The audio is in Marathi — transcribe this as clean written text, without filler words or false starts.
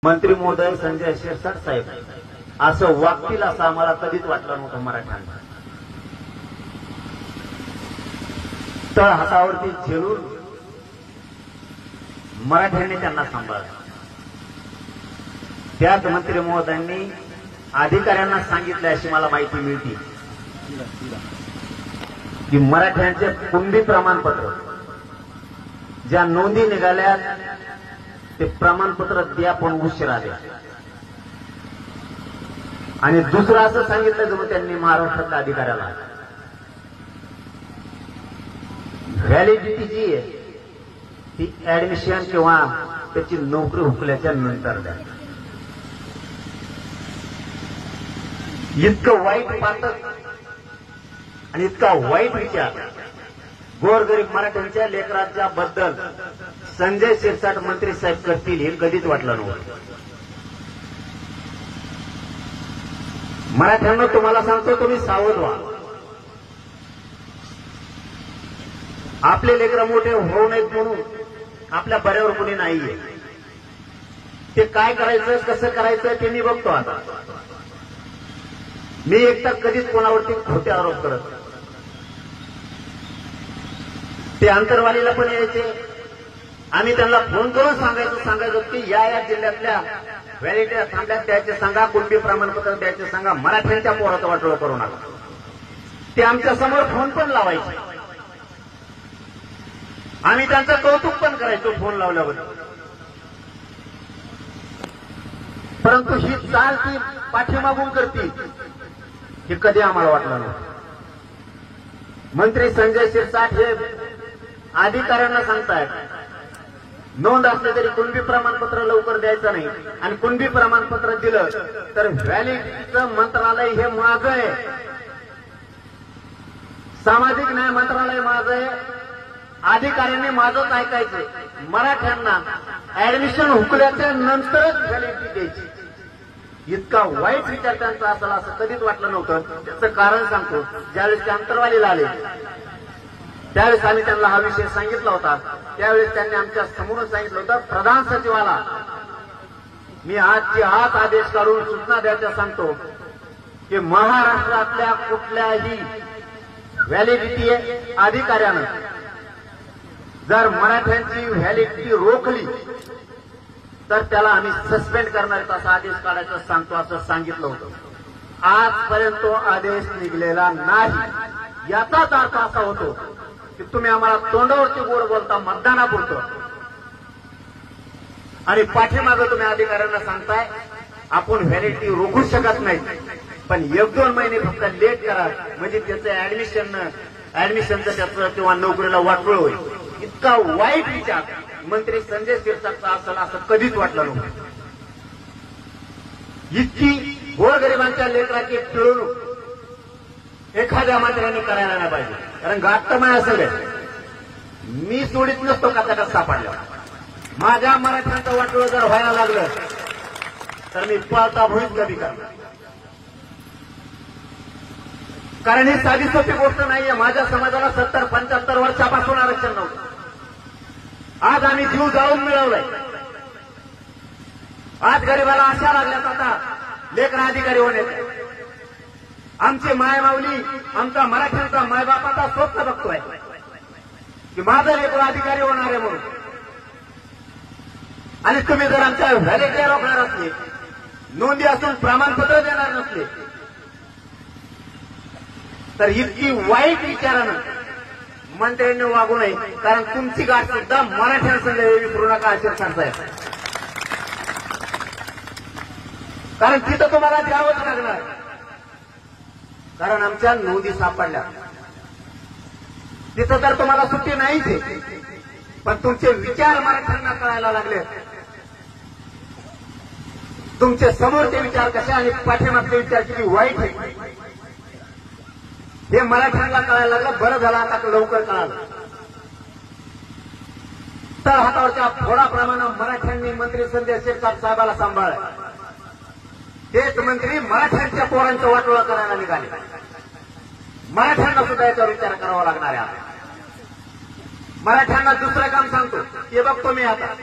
मंत्री महोदय संजय शिरसाट साहेब असं वागतील असं आम्हाला कधीच वाटलं नव्हतं मराठ्यांना. तळ हातावरती झेलून मराठ्यांनी त्यांना सांभाळलं. त्याच मंत्री महोदयांनी अधिकाऱ्यांना सांगितले अशी मला माहिती मिळते की मराठ्यांचे कुणबी प्रमाणपत्र ज्या नोंदी निघाल्या ते प्रमाणपत्र द्या पण उशिरा द्या. आणि दुसरं असं सांगितलं जणू त्यांनी महाराष्ट्रातल्या अधिकाऱ्याला व्हॅलिडिटी जी आहे ती ऍडमिशन किंवा त्याची नोकरी हुकल्याच्या नंतर द्या. इतकं वाईट पातक आणि इतका वाईट विचार गोरगरीब मराठ्यांच्या लेकराच्या बद्दल संजय शिरसाट मंत्री साहेब करतील हे कधीच वाटलं नव्हतं. मराठ्यांना तुम्हाला सांगतो तुम्ही सावध व्हा. आपले लेकरं मोठे होऊ नयेत म्हणून आपल्या बऱ्यावर कोणी नाहीये. ते काय करायचं कसं करायचं ते मी बघतो. आता मी एकटा कधीच कोणावरती खोटे आरोप करत. ते अंतरवालीला पण यायचे. आम्ही त्यांना फोन करून सांगायचो की या जिल्ह्यातल्या व्हॅलिडिटी थांबल्यात द्यायचे सांगा, कुणबी प्रमाणपत्र द्यायचे सांगा, मराठ्यांच्या पोराचं वाटोळं करू नका. ते आमच्या समोर फोन पण लावायचे. आम्ही त्यांचं कौतुक पण करायचो फोन लावल्यावर. परंतु ही चाल ती पाठीमागून करतील हे कधी आम्हाला वाटलं नव्हतं. मंत्री संजय शिरसाट हे अधिकाऱ्यांना सांगतायत नोंद असले तरी कुणबी प्रमाणपत्र लवकर द्यायचं नाही. आणि कुणबी प्रमाणपत्र दिलं तर व्हॅलिडिटीचं मंत्रालय हे माझं आहे, सामाजिक न्याय मंत्रालय माझं आहे. अधिकाऱ्यांनी माझंच ऐकायचं. मराठ्यांना ऍडमिशन हुकल्याच्या नंतरच व्हॅलिडिटी द्यायची. इतका वाईट विचार त्यांचा असेल असं कधीच वाटलं नव्हतं. त्याचं कारण सांगतो. ज्यावेळेस ते अंतरवालीला आले त्यावेळेस आम्ही त्यांना हा विषय सांगितला होता. त्यावेळेस त्यांनी आमच्या समोर सांगितलं होतं प्रधान सचिवाला मी आजचे आज आदेश काढून सूचना द्यायच्या सांगतो की महाराष्ट्रातल्या कुठल्याही व्हॅलिडिटी अधिकाऱ्यानं जर मराठ्यांची व्हॅलिडिटी रोखली तर त्याला आम्ही सस्पेंड करणार असा आदेश काढायचा सांगतो असं सांगितलं होतं. आजपर्यंत तो आदेश निघलेला नाही. याचाच अर्थ असा होतो की तुम्ही आम्हाला तोंडावरती गोड बोलता मतदानापुरतं आणि पाठीमागं तुम्ही अधिकाऱ्यांना सांगताय आपण व्हॅलिडिटी रोखू शकत नाही, पण 1-2 महिने फक्त लेट करा म्हणजे त्याचं ऍडमिशनचं त्याचं किंवा नोकरीला वाटोळ होईल. इतका वाईट विचार मंत्री संजय शिरसाटचा असेल असं कधीच वाटलं नव्हतं. इतकी गोरगरिबांच्या लेकराची पिळवणूक एखाद्या मंत्र्यांनी करायला नाही पाहिजे. कारण गाठ तर माय सगळे मी सोडीत नसतो का त्याच्यात सापडल्या. माझ्या मराठ्यांचं वाटोळं जर व्हायला लागलं तर मी पळता भुईत कधी करणार. कारण ही साधी सोपी गोष्ट नाहीये. माझ्या समाजाला 70-75 वर्षापासून आरक्षण नव्हतं. आज आम्ही जीव जाळून मिळवलाय. आज गरीबाला आशा लागल्यात आता लेकरं अधिकारी होण्याचे. आमची मायमाऊली आमचा मराठ्यांचा मायबापाचा स्वप्न बघतोय की माझं लेकरं अधिकारी होणार आहे म्हणून. आणि तुम्ही जर आमच्या व्हॅलिडिटी रोखणार असले, नोंदी असून प्रमाणपत्र देणार नसले तर इतकी वाईट विचारानं मंत्र्यांनी वागू नये. कारण तुमची गाठ सुद्धा मराठ्यांसंग विसरू नका असे सांगताय. कारण तिथं तुम्हाला द्यावंच लागणार. कारण आमच्या नोंदी सापडल्या तिथं तर तुम्हाला सुट्टी नाहीच आहे. पण तुमचे विचार मराठ्यांना कळायला लागले. तुमचे समोरचे विचार कसे आणि पाठीमागचे विचार किती वाईट आहे हे मराठ्यांना कळायला लागलं. बरं झालं आता लवकर कळालं. तर हातावरच्या फोडाप्रमाणे मराठ्यांनी मंत्री संजय शिरसाट साहेबाला सांभाळलं. तेच मंत्री मराठ्यांच्या पोरांचं वाटोळं करायला निघाले. मराठ्यांना सुद्धा याच्यावर विचार करावा लागणार आहे. मराठ्यांना दुसरं काम सांगतो ते बघतो मी आता.